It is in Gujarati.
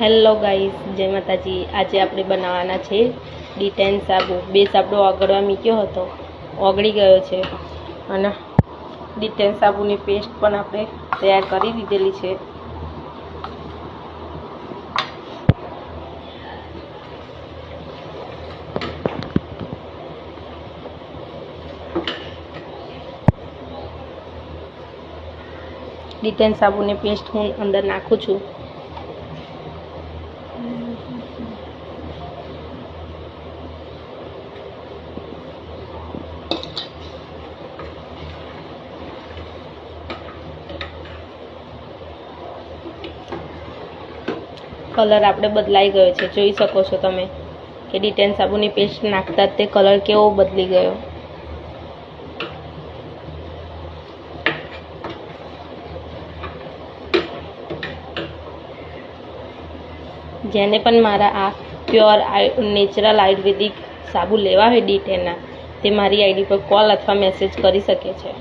હેલો ગાઈસ, જય માતાજી। આજે આપણે બનાવવાના છે ડી10 સાબુ। બે સાબુ ઓગળવા મૂક્યો હતો, ઓગળી ગયો છે અને ડી10 સાબુની પેસ્ટ પણ આપણે તૈયાર કરી દીધેલી છે। ડી10 સાબુની પેસ્ટ હું અંદર નાખું છું। કલર આપણે બદલાઈ ગયો છે, જોઈ શકો છો તમે કે ડી10 સાબુની પેસ્ટ નાખતા તે કલર કેવો બદલી ગયો। જેને પણ મારા આ પ્યોર નેચરલ આયુર્વેદિક સાબુ લેવા હોય ડી10ના, તે મારી આઈડી પર કોલ અથવા મેસેજ કરી શકે છે।